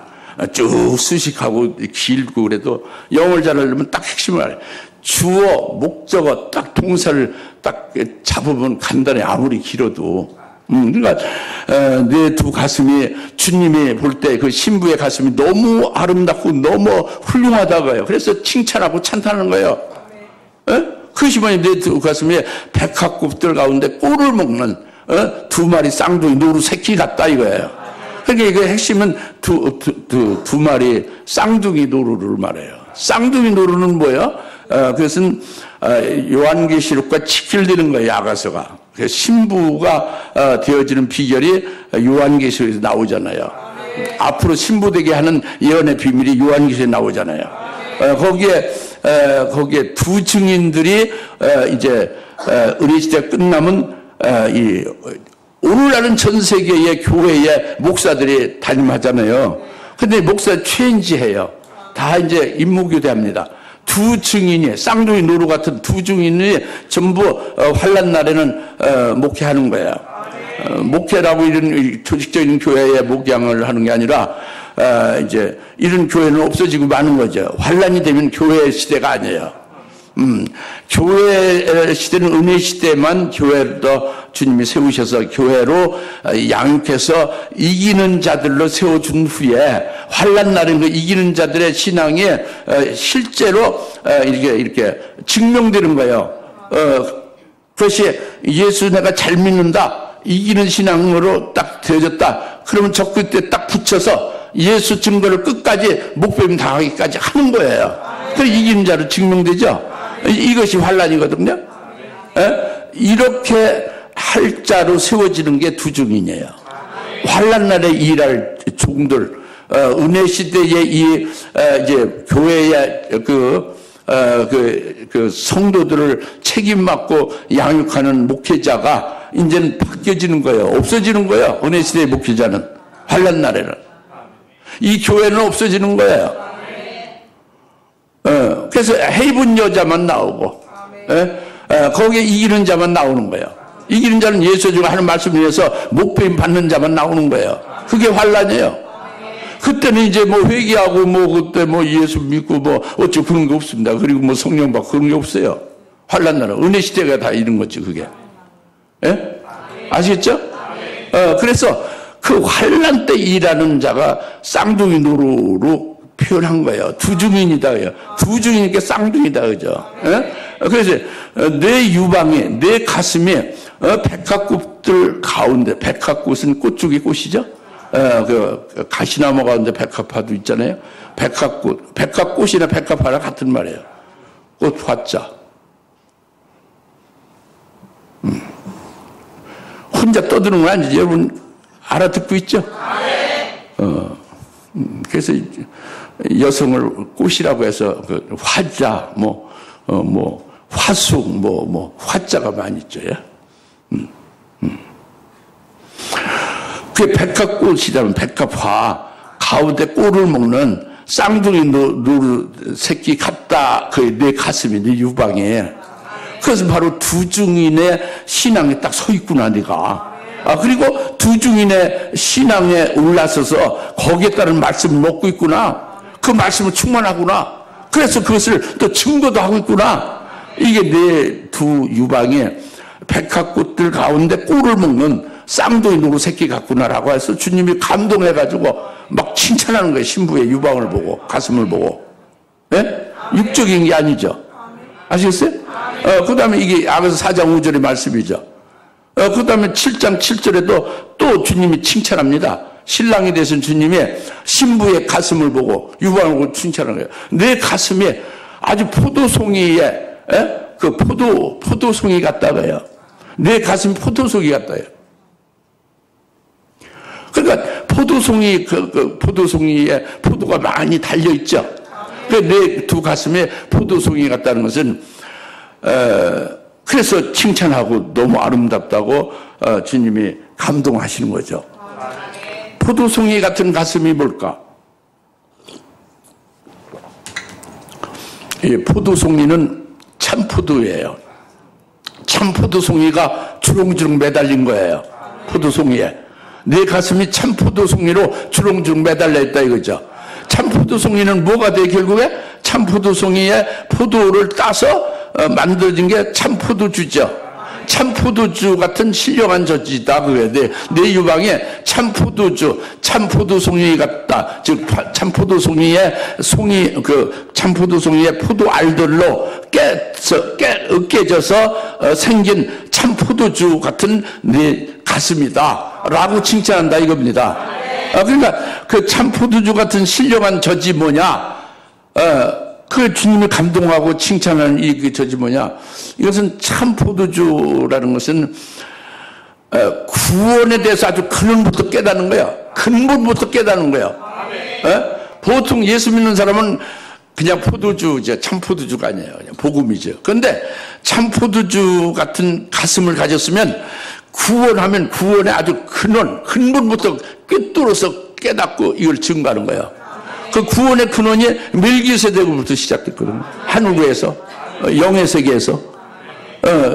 쭉 수식하고 길고 그래도 영어를 잘하려면 딱 핵심을 알아요. 주어, 목적어, 딱 동사를 딱 잡으면 간단해. 아무리 길어도. 그러니까 내 두 가슴이 주님이 볼 때 그 신부의 가슴이 너무 아름답고 너무 훌륭하다고요. 그래서 칭찬하고 찬탄하는 거예요. 그것이 뭐냐, 내 두 가슴이 백합꽃들 가운데 꿀을 먹는 두 마리 쌍둥이 노루 새끼 같다 이거예요. 그러니까 그 핵심은 두 마리 쌍둥이 노루를 말해요. 쌍둥이 노루는 뭐예요? 그것은 요한계시록과 직결되는 거예요. 아가서가. 그래서 신부가 되어지는 비결이 요한계시록에서 나오잖아요. 앞으로 신부되게 하는 예언의 비밀이 요한계시록에 나오잖아요. 거기에 두 증인들이 이제 은혜 시대가 끝나면 오늘날은 전 세계의 교회에 목사들이 담임하잖아요. 근데 목사 체인지해요. 다 이제 임무교대합니다. 두 증인이, 쌍둥이 노루 같은 두 증인이 전부 환란 날에는 목회하는 거예요. 목회라고 이런 조직적인 교회에 목양을 하는 게 아니라 이제 이런 교회는 없어지고 마는 거죠. 환란이 되면 교회 시대가 아니에요. 교회 시대는 은혜 시대만 교회를 주님이 세우셔서 교회로 양육해서 이기는 자들로 세워준 후에 환난 날은 그 이기는 자들의 신앙이 실제로 이렇게 증명되는 거예요. 그것이 예수 내가 잘 믿는다, 이기는 신앙으로 딱 되어졌다. 그러면 저 끝에 딱 붙여서 예수 증거를 끝까지 목배임 당하기까지 하는 거예요. 그래서 이기는 자로 증명되죠. 이것이 환란이거든요. 이렇게 할 자로 세워지는 게 두 증인이에요. 환란 날에 일할 종들, 은혜 시대의 이제 교회의 그 성도들을 책임 맡고 양육하는 목회자가 이제는 바뀌어지는 거예요. 없어지는 거예요. 은혜 시대의 목회자는 환란 날에는 이 교회는 없어지는 거예요. 그래서 해입은 여자만 나오고, 거기에 이기는 자만 나오는 거예요. 이기는 자는 예수 중에 하는 말씀을 위해서 목배임 받는 자만 나오는 거예요. 그게 환란이에요. 그때는 이제 뭐 회개하고 그때 예수 믿고 어쩌고 그런 거 없습니다. 그리고 성령 받고 그런 게 없어요. 환란 날은 은혜 시대가 다 이런 거지, 그게. 아시겠죠? 그래서 그 환란 때 일하는 자가 쌍둥이 노루로 표현한 거예요. 두 증인이다. 두 증인이니까 쌍둥이다. 그죠? 그래서 내 유방에, 내 가슴에 백합꽃들 가운데, 백합꽃은 꽃 중의 꽃이죠? 그 가시나무 가운데 백합화도 있잖아요. 백합꽃, 백합꽃이나 백합화랑 같은 말이에요. 꽃 화자. 혼자 떠드는 건 아니지. 여러분 알아듣고 있죠? 그래서 여성을 꽃이라고 해서 화자, 화숙, 화자가 많이 있죠. 그게 백합꽃이라면 백합화, 가운데 꿀을 먹는 쌍둥이 노루 새끼 같다. 그 내 가슴이, 내 유방에. 그래서 바로 두 증인의 신앙에 딱 서 있구나, 네가. 그리고 두 증인의 신앙에 올라서서 거기에 따른 말씀을 먹고 있구나. 그 말씀을 충만하구나. 그래서 그것을 또 증거도 하고 있구나. 이게 내 두 유방에 백합꽃들 가운데 꿀을 먹는 쌍둥이 노루 새끼 같구나라고 해서 주님이 감동해가지고 막 칭찬하는 거예요. 신부의 유방을 보고, 가슴을 보고. 육적인 게 아니죠. 아시겠어요? 그 다음에 이게 앞에서 4장 5절의 말씀이죠. 그 다음에 7장 7절에도 또 주님이 칭찬합니다. 신랑에 대해서는 주님이 신부의 가슴을 보고 유방을 보고 칭찬하는 거예요. 내 가슴에 아주 포도송이에, 그 포도송이 같다고 해요. 내 가슴이 포도송이 같다 해요. 그러니까 포도송이에 포도가 많이 달려있죠. 내 두 가슴에 포도송이 같다는 것은, 그래서 칭찬하고 너무 아름답다고 주님이 감동하시는 거죠. 포도송이 같은 가슴이 뭘까? 이 포도송이는 참포도예요. 참포도송이가 주렁주렁 매달린 거예요. 포도송이에. 내 가슴이 참포도송이로 주렁주렁 매달려 있다 이거죠. 참포도송이는 뭐가 돼 결국에? 참포도송이에 포도를 따서 만들어진 게 참포도주죠. 참포도주 같은 신령한 젖이다. 그게 내 유방에 참포도주, 참포도송이 같다. 즉 참포도송이의 참포도송이의 포도알들로 으깨져서 생긴 참포도주 같은 내 가슴이다라고 칭찬한다 이겁니다. 그러니까 그 참포도주 같은 신령한 젖이 뭐냐? 그 주님을 감동하고 칭찬하는 이 젖이 뭐냐? 이것은 참포도주라는 것은 구원에 대해서 아주 근원부터 깨닫는 거예요. 근본부터 깨닫는 거예요. 보통 예수 믿는 사람은 그냥 포도주죠. 참포도주가 아니에요. 그냥 복음이죠. 그런데 참포도주 같은 가슴을 가졌으면 구원하면 구원의 아주 근본부터 꿰뚫어서 깨닫고 이걸 증거하는 거예요. 그 구원의 근원이 멜기세덱으로부터 시작됐거든요. 하늘에서, 영의 세계에서.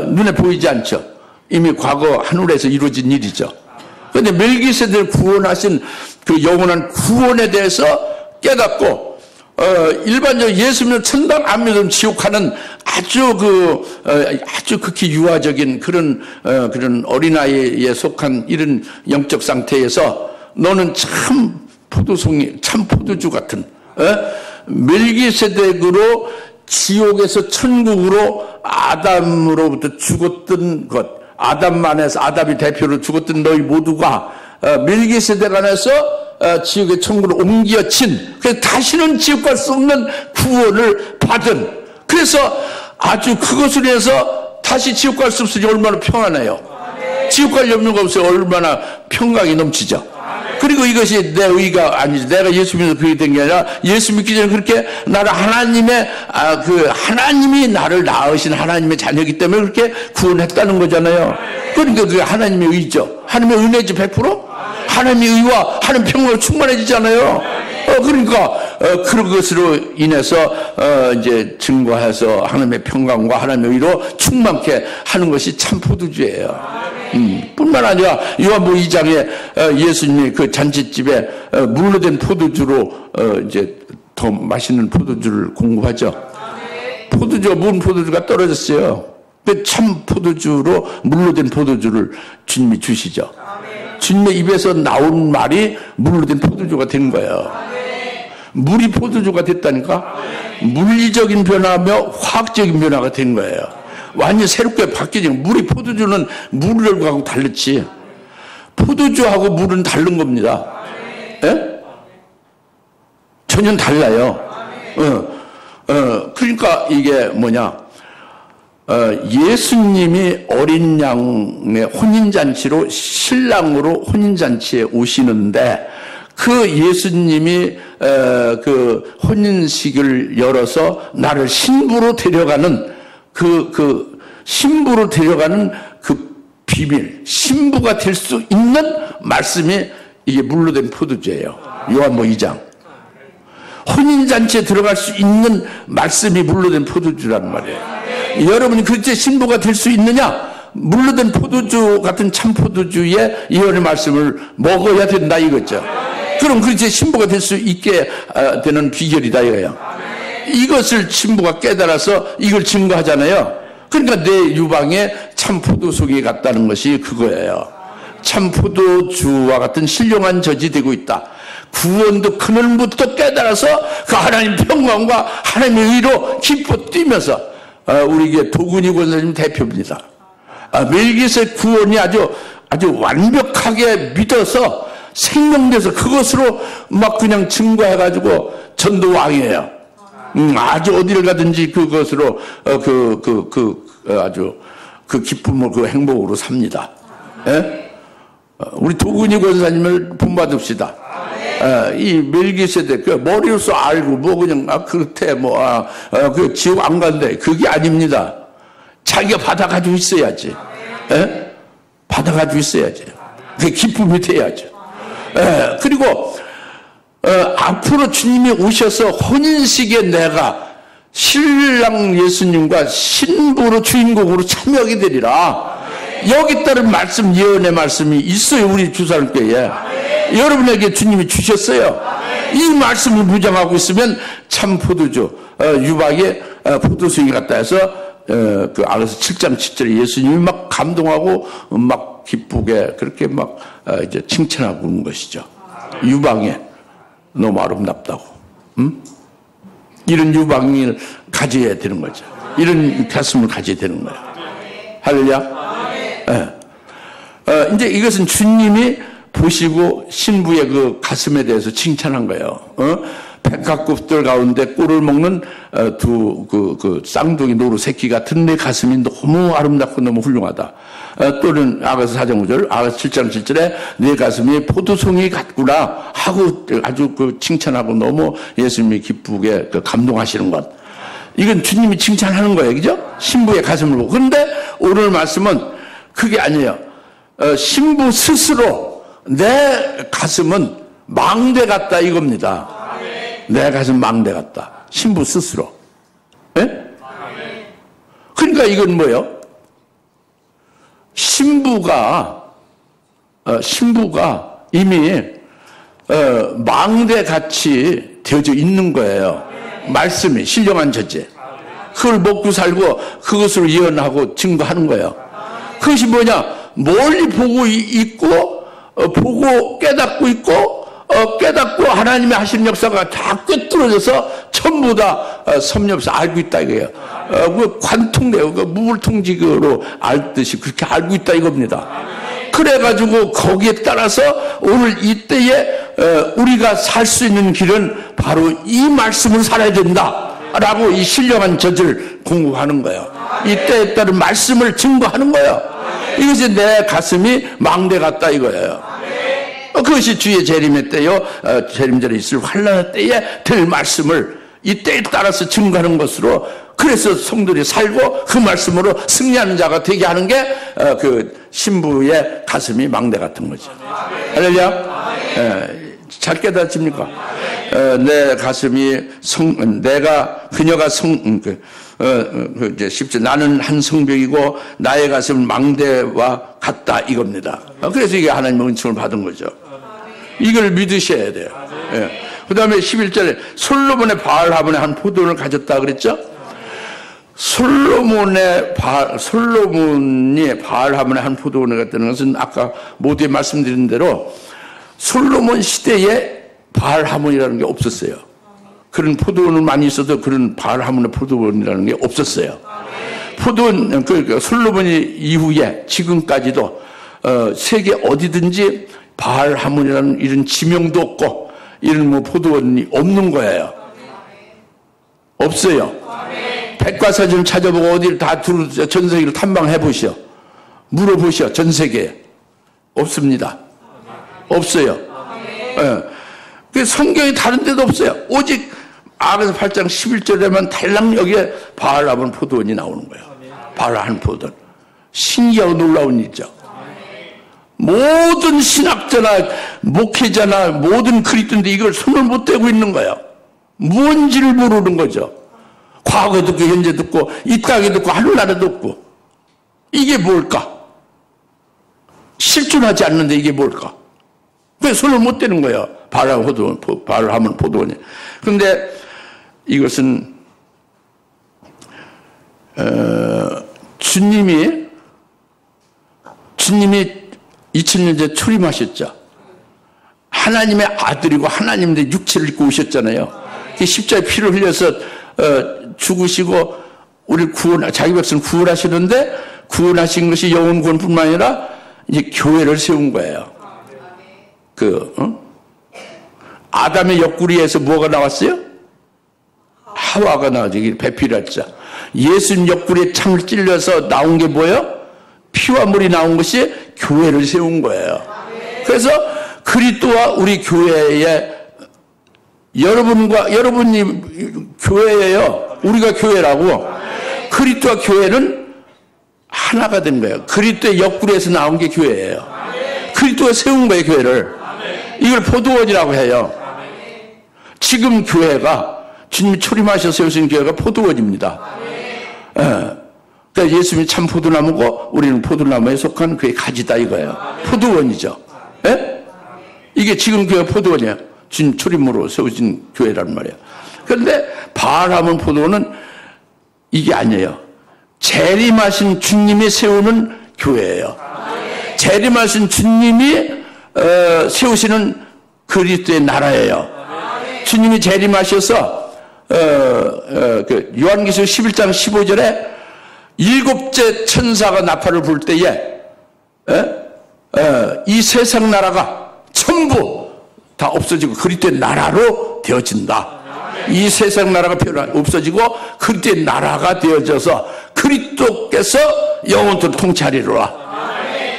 눈에 보이지 않죠. 이미 과거 하늘에서 이루어진 일이죠. 그런데 멜기세덱을 구원하신 그 영원한 구원에 대해서 깨닫고, 일반적으로 예수 믿는 천당 안 믿으면 지옥하는 아주 극히 유아적인 그런 어린아이에 속한 이런 영적 상태에서 너는 참 포도주 같은, 멜기세덱으로 지옥에서 천국으로 아담으로부터 죽었던 것, 아담만에서 아담이 대표로 죽었던 너희 모두가 멜기세덱 안에서 지옥의 천국으로 옮겨진, 그래서 다시는 지옥 갈 수 없는 구원을 받은, 그래서 아주 그것을 위해서 다시 지옥 갈 수 없으니 얼마나 평안해요. 지옥 갈 염려가 없어요. 얼마나 평강이 넘치죠. 그리고 이것이 내 의가 아니지. 내가 예수 믿어서 그렇게 된 게 아니라 예수 믿기 전에 그렇게 나를 하나님이 나를 낳으신 하나님의 자녀이기 때문에 그렇게 구원했다는 거잖아요. 그러니까 그게 하나님의 의죠. 하나님의 은혜지 100%? 하나님의 의와 하나님 평강으로 충만해지잖아요. 그러니까 그런 것으로 인해서 이제 증거해서 하나님의 평강과 하나님의 의로 충만케 하는 것이 참 포도주예요. 뿐만 아니라 요한복음 2장에 예수님이 그 잔치집에 물로 된 포도주로 이제 더 맛있는 포도주를 공급하죠. 포도주가 문 포도주가 떨어졌어요. 그 참 포도주로 물로 된 포도주를 주님이 주시죠. 주님의 입에서 나온 말이 물로 된 포도주가 된 거예요. 물이 포도주가 됐다니까. 물리적인 변화며 화학적인 변화가 된 거예요. 완전히 새롭게 바뀌죠. 물이 포도주는 물하고 다르지. 포도주하고 물은 다른 겁니다. 예? 전혀 달라요. 그러니까 이게 뭐냐? 예수님이 어린 양의 혼인잔치로 신랑으로 혼인잔치에 오시는데 그 예수님이 그 혼인식을 열어서 나를 신부로 데려가는 신부로 데려가는 그 비밀, 신부가 될 수 있는 말씀이 이게 물로 된 포도주예요. 요한복음 2장. 혼인잔치에 들어갈 수 있는 말씀이 물로 된 포도주란 말이에요. 여러분이 그때 신부가 될 수 있느냐? 물로 된 포도주 같은 참 포도주의 예언의 말씀을 먹어야 된다 이거죠. 그럼 그렇게 신부가 될 수 있게 되는 비결이다 이거예요. 이것을 신부가 깨달아서 이걸 증거하잖아요. 그러니까 내 유방에 참 포도송이 같다는 것이 그거예요. 참 포도주와 같은 신령한 젖이 되고 있다. 구원도 근원부터 깨달아서 그 하나님 평강과 하나님의 의로 기뻐 뛰면서 우리에게 도군이 권사님 대표입니다. 멜기세덱 구원이 아주 완벽하게 믿어서 생명돼서 그것으로 막 그냥 증거해가지고 전도왕이에요. 아주 어디를 가든지 그것으로 아주 그 기쁨을 그 행복으로 삽니다. 예? 우리 도군이 권사님을 본받읍시다. 이 멜기세덱 그 머리로서 알고 뭐 그냥 그렇대 그 지옥 안 간대. 그게 아닙니다. 자기가 받아가지고 있어야지. 받아가지고 있어야지. 그 기쁨이 돼야죠. 그리고 앞으로 주님이 오셔서 혼인식에 내가 신랑 예수님과 신부로 주인공으로 참여하게 되리라. 여기 따른 말씀, 예언의 말씀이 있어요. 우리 주사님께에 여러분에게 주님이 주셨어요. 이 말씀을 무장하고 있으면 참 포도주 유박에 포도송이 같다 해서 그 아가서 7장 7절에 예수님이 막 감동하고 막 기쁘게 그렇게 막 이제 칭찬하고 있는 것이죠. 유방에 너무 아름답다고. 이런 유방을 가져야 되는 거죠. 이런 가슴을 가져야 되는 거예요. 할렐루야. 이제 이것은 주님이 보시고 신부의 그 가슴에 대해서 칭찬한 거예요. 백합꽃들 가운데 꿀을 먹는 그 쌍둥이 노루 새끼 같은 내 가슴이 너무 아름답고 너무 훌륭하다. 또는 아가서 4장 5절, 아가서 7장 7절에 내 가슴이 포도송이 같구나 하고 아주 그 칭찬하고 너무 예수님이 기쁘게 감동하시는 것. 이건 주님이 칭찬하는 거예요. 그죠? 신부의 가슴을 보고. 그런데 오늘 말씀은 그게 아니에요. 신부 스스로 내 가슴은 망대 같다 이겁니다. 내 가슴 망대 같다. 신부 스스로. 그러니까 이건 뭐예요? 신부가 이미 망대같이 되어져 있는 거예요. 말씀이 신령한 저제. 그걸 먹고 살고 그것으로 예언하고 증거하는 거예요. 그것이 뭐냐? 멀리 보고 있고 보고 깨닫고 있고 깨닫고 하나님의 하시는 역사가 다 꿰뚫어져서 전부 다 섭렵해서 알고 있다 이거예요. 그 관통돼요. 그 무불통지로 알듯이 그렇게 알고 있다 이겁니다. 그래가지고 거기에 따라서 오늘 이때에 우리가 살 수 있는 길은 바로 이 말씀을 살아야 된다라고 이 신령한 저지를 공부하는 거예요. 이때에 따른 말씀을 증거하는 거예요. 이것이 내 가슴이 망대 같다 이거예요. 그것이 주의 재림의 때요, 재림절에 있을 환난의 때에 될 말씀을 이때에 따라서 증거하는 것으로, 그래서 성도들이 살고 그 말씀으로 승리하는 자가 되게 하는 게 그 신부의 가슴이 망대 같은 거죠. 할렐루야. 잘 깨닫습니까? 내 가슴이 그녀가 이제 10절 나는 한 성벽이고 나의 가슴은 망대와 같다 이겁니다. 그래서 이게 하나님의 은총을 받은 거죠. 이걸 믿으셔야 돼요. 그 다음에 11절에 솔로몬의 바알하몬에 한 포도원을 가졌다 그랬죠? 솔로몬이 바알하몬에 한 포도원을 갔다는 것은 아까 모두에 말씀드린 대로 솔로몬 시대에 바알하몬이라는 게 없었어요. 그런 포도원은 많이 있어도 그런 바알하몬의 포도원이라는 게 없었어요. 포도원, 그러니까 솔로몬이 이후에 지금까지도 세계 어디든지 바알하몬이라는 이런 지명도 없고 이런 뭐 포도원이 없는 거예요. 없어요. 백과사전 찾아보고 어디를 다 전 세계를 탐방해 보시오. 물어보시오. 전 세계에. 없습니다. 없어요. 그 성경이 다른 데도 없어요. 오직 아가서 8장 11절에만 달랑 여기에 바알하몬 포도원이 나오는 거예요. 바알하몬 포도원. 신기하고 놀라운 일이죠. 모든 신학자나 목회자나 모든 그리스도인들이 이걸 손을 못 대고 있는 거예요. 뭔지를 모르는 거죠. 과거 듣고 현재 듣고 이 땅에 듣고 하늘나라도 없고 이게 뭘까? 실존하지 않는데 이게 뭘까? 왜 손을 못 대는 거예요? 바알하몬 포도원이. 그런데 이것은 주님이 2000년 전에 출임하셨죠. 하나님의 아들이고 하나님의 육체를 입고 오셨잖아요. 십자가에 피를 흘려서 죽으시고 우리 자기 백성을 구원하시는데 구원하신 것이 영혼 구원뿐만 아니라 이제 교회를 세운 거예요. 아담의 옆구리에서 뭐가 나왔어요? 하와가 나왔죠. 배필했죠. 예수님 옆구리에 창을 찔려서 나온 게 뭐예요? 피와 물이 나온 것이 교회를 세운 거예요. 그래서 그리스도와 우리 교회의 여러분이 교회예요. 우리가 교회라고. 그리스도와 교회는 하나가 된 거예요. 그리스도의 옆구리에서 나온 게 교회예요. 그리스도가 세운 거예요, 교회를. 이걸 포도원이라고 해요. 지금 교회가 주님이 초림하셔서 세우신 교회가 포도원입니다. 그러니까 예수님이 참 포도나무고 우리는 포도나무에 속한 그의 가지다 이거예요. 포도원이죠. 예? 이게 지금 교회 포도원이에요. 주님 초림으로 세우신 교회란 말이에요. 그런데 바알하몬 포도원은 이게 아니에요. 재림하신 주님이 세우는 교회예요. 재림하신 주님이 세우시는 그리스도의 나라예요. 주님이 재림하셔서 그 요한계시록 11장 15절에 일곱째 천사가 나팔을 불 때에 이 세상 나라가 전부 다 없어지고 그리스도의 나라로 되어진다. 이 세상 나라가 없어지고 그리스도의 나라가 되어져서 그리스도께서 영원토록 통치하리로라.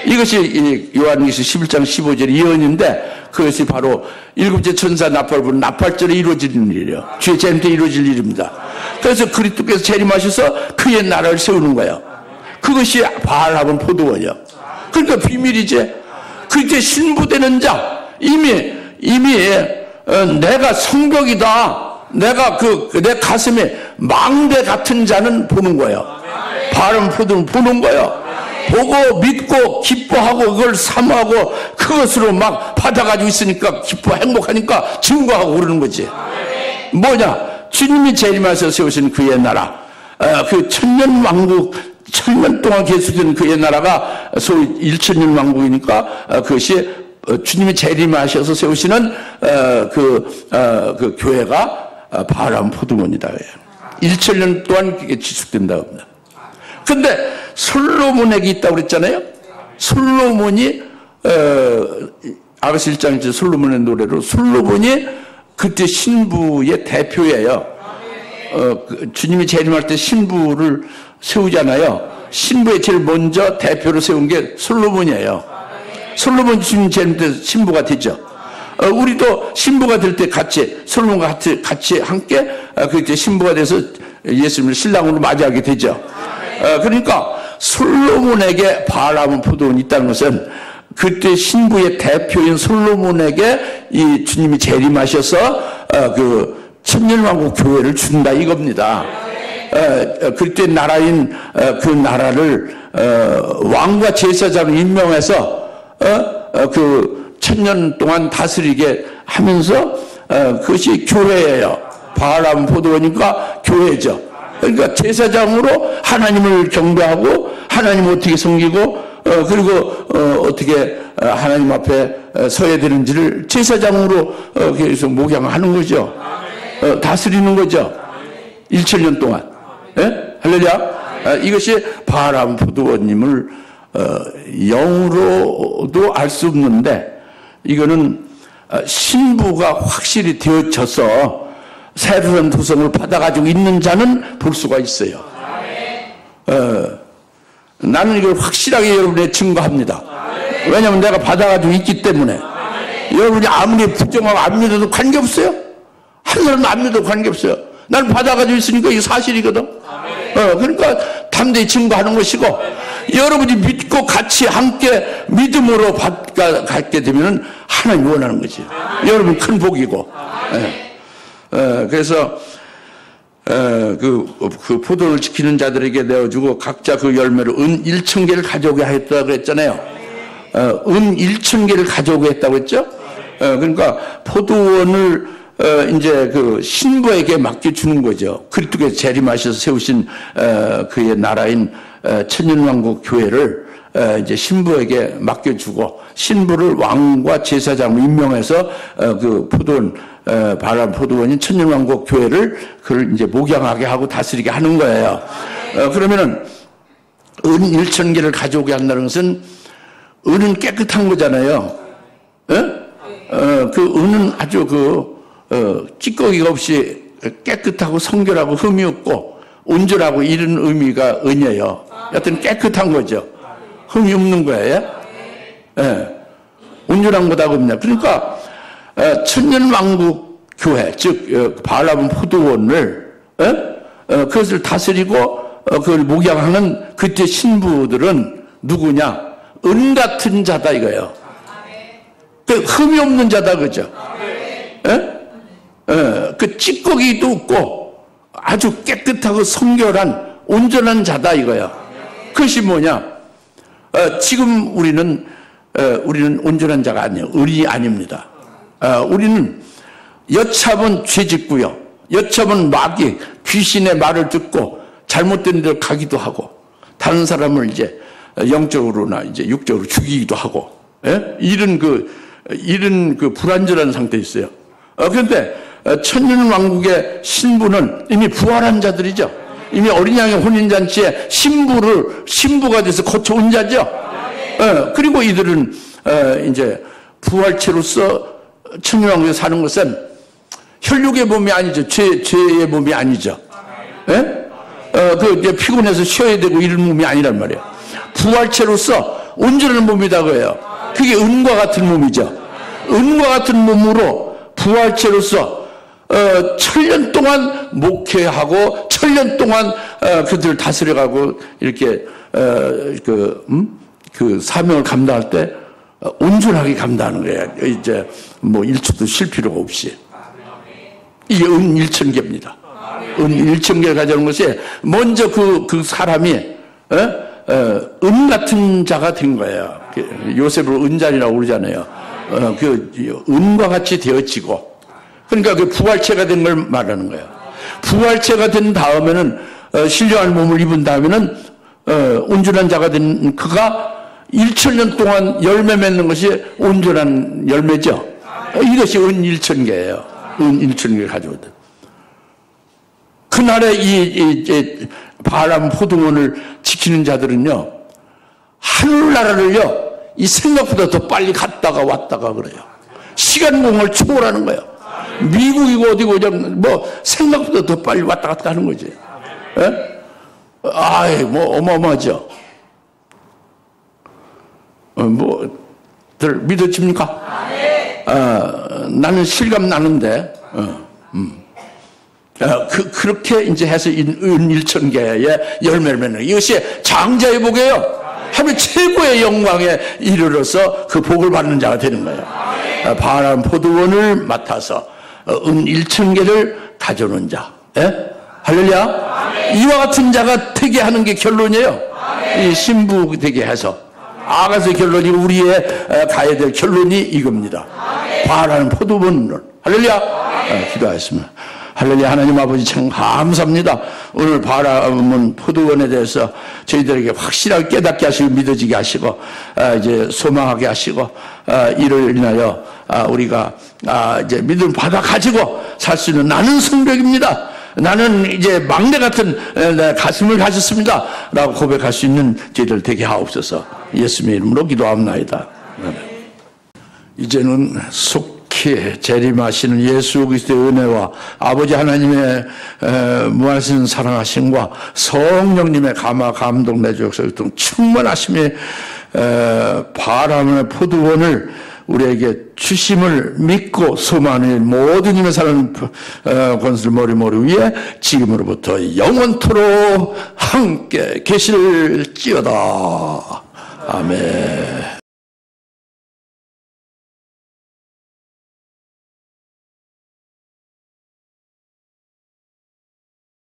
이것이 요한계시록 11장 15절 예언인데 그것이 바로 일곱째 천사 나팔을 부는 나팔절에 이루어지는 일이에요. 주의 재림 때 이루어질 일입니다. 그래서 그리스도께서 재림하셔서 그의 나라를 세우는 거예요. 그것이 바알하몬 포도원이에요. 그러니까 비밀이지. 그리스도의 신부되는 자 이미 내가 성벽이다. 내가 내 가슴에 망대 같은 자는 보는 거예요. 바알하몬 포도는 보는 거예요. 보고 믿고 기뻐하고 그걸 사모하고 그것으로 막 받아가지고 있으니까 기뻐 행복하니까 증거하고 그러는 거지. 뭐냐? 주님이 재림하셔서 세우신 그의 나라, 그 천년 왕국, 천년 동안 계속되는 그의 나라가 소위 1000년 왕국이니까 그것이 주님이 재림하셔서 세우시는 그 교회가 바알하몬 포도원이다. 1000년 동안 그게 지속된다고 합니다. 근데 솔로몬에게 있다고 그랬잖아요. 솔로몬이 아가서 1장이죠. 솔로몬의 노래로 솔로몬이 그때 신부의 대표예요. 주님이 재림할 때 신부를 세우잖아요. 신부의 제일 먼저 대표로 세운 게 솔로몬이에요. 솔로몬 주님 재림 때 신부가 되죠. 우리도 신부가 될 때 같이 솔로몬과 같이 함께 그때 신부가 돼서 예수님을 신랑으로 맞이하게 되죠. 그러니까 솔로몬에게 바알하몬 포도원이 있다는 것은 그때 신부의 대표인 솔로몬에게 이 주님이 재림하셔서 그 천년왕국 교회를 준다 이겁니다. 그때 나라인 그 나라를 왕과 제사장을 임명해서 그 천년 동안 다스리게 하면서 그것이 교회예요. 바알하몬 포도원이니까 교회죠. 그러니까 제사장으로 하나님을 경배하고 하나님 어떻게 섬기고 그리고 어떻게 하나님 앞에 서야 되는지를 제사장으로 계속 목양하는 거죠. 다스리는 거죠. 1000년 동안. 예? 할렐루야. 이것이 바알하몬 포도원님을 영으로도 알 수 없는데 이거는 신부가 확실히 되어져서 새로운 도성을 받아가지고 있는 자는 볼 수가 있어요. 나는 이걸 확실하게 여러분에 증거합니다. 왜냐하면 내가 받아가지고 있기 때문에. 여러분이 아무리 부정하고 안 믿어도 관계없어요. 한 사람도 안 믿어도 관계없어요. 나는 받아가지고 있으니까 이게 사실이거든. 그러니까 담대히 증거하는 것이고 여러분이 믿고 같이 함께 믿음으로 받게 되면 하나님 원하는 거지. 여러분 큰 복이고. 그래서 그 포도를 지키는 자들에게 내어주고 각자 그 열매로 은 1000개를 가져오게 하였다고 했잖아요. 은 1000개를 가져오게 했다고 했죠. 그러니까 포도원을 이제 그 신부에게 맡겨주는 거죠. 그리스도께서 재림하셔서 세우신 그의 나라인 천년왕국 교회를 이제 신부에게 맡겨주고 신부를 왕과 제사장으로 임명해서 그 포도원 바알하몬 포도원인 천년왕국 교회를 그를 이제 목양하게 하고 다스리게 하는 거예요. 그러면은 은 1000개를 가져오게 한다는 것은 은은 깨끗한 거잖아요. 그 은은 아주 찌꺼기가 없이 깨끗하고 성결하고 흠이 없고 온전하고 이런 의미가 은이에요. 여하튼 깨끗한 거죠. 흠이 없는 거예요. 온전한 거다 그럽니다. 그러니까 천년왕국 교회, 즉 바알람 포도원을 그것을 다스리고 그걸 목양하는 그때 신부들은 누구냐? 은 같은 자다 이거예요. 그 흠이 없는 자다 그죠? 그 찌꺼기도 없고 아주 깨끗하고 성결한 온전한 자다 이거예요. 그것이 뭐냐? 지금 우리는 온전한 자가 아니에요. 의리 아닙니다. 우리는 여차본 죄짓고요. 여차본 마귀, 귀신의 말을 듣고 잘못된 데로 가기도 하고, 다른 사람을 이제 영적으로나 이제 육적으로 죽이기도 하고, 이런 그 불완전한 상태에 있어요. 그런데 천년왕국의 신부는 이미 부활한 자들이죠. 이미 어린 양의 혼인잔치에 신부가 돼서 거쳐온 자죠. 그리고 이들은 이제 부활체로서 천년왕국에 사는 것은 혈육의 몸이 아니죠. 죄의 몸이 아니죠. 이제 피곤해서 쉬어야 되고 이런 몸이 아니란 말이에요. 부활체로서 온전한 몸이다 그래요. 그게 은과 같은 몸이죠. 은과 같은 몸으로 부활체로서 천년 동안 목회하고 천년 동안 그들을 다스려가고 이렇게 그 사명을 감당할 때 온전하게 감당하는 거예요. 이제 뭐 1초도 쉴 필요가 없이. 이게 은 1,000개입니다. 은 1,000개를 가져오는 것이 먼저 그 사람이 은 같은 자가 된 거예요. 요셉을 은잔이라고 그러잖아요. 그 은과 같이 되어지고, 그러니까 그 부활체가 된 걸 말하는 거예요. 부활체가 된 다음에는 신령한 몸을 입은 다음에는 온전한 자가 된 그가 1,000년 동안 열매 맺는 것이 온전한 열매죠. 이것이 은 1,000개예요. 은 1,000개 가져오다. 그날에 이 바알람 포도원을 지키는 자들은요, 하늘나라를요, 이 생각보다 더 빨리 갔다가 왔다가 그래요. 시간공을 초월하는 거예요. 미국이고 어디고 그냥 뭐 생각보다 더 빨리 왔다 갔다 하는 거지. 뭐 어마어마하죠. 뭐들 믿어집니까? 나는 실감 나는데. 그렇게 이제 해서 은 1,000개의 열매를 맺는 이것이 장자의 복이에요. 하루에 최고의 영광에 이르러서 그 복을 받는 자가 되는 거예요. 바알람 포도원을 맡아서 은 1,000개를 가져오는 자. 할렐루야. 이와 같은 자가 되게 하는 게 결론이에요. 이 신부 되게 해서 아가서 결론이 우리의 가야 될 결론이 이겁니다. 바알람 포도원을. 할렐루야. 기도하겠습니다. 할렐루야. 하나님 아버지 참 감사합니다. 오늘 바알람 포도원에 대해서 저희들에게 확실하게 깨닫게 하시고 믿어지게 하시고 이제 소망하게 하시고 이를 인하여 우리가 이제 믿음 받아 가지고 살 수 있는 나는 성벽입니다. 나는 이제 막내 같은 가슴을 가졌습니다. 라고 고백할 수 있는 저희들 되게 하옵소서. 예수님의 이름으로 기도합나이다. 이제는 속히 재림하시는 예수 그리스도의 은혜와 아버지 하나님의 무한하신 사랑하심과 성령님의 감화 감동 내주 역사 등 충만하심이 바알람의 포도원을 우리에게 주심을 믿고 소망하는 모든 힘에 사는 권수를 머리 위에 지금으로부터 영원토록 함께 계실지어다. 아멘.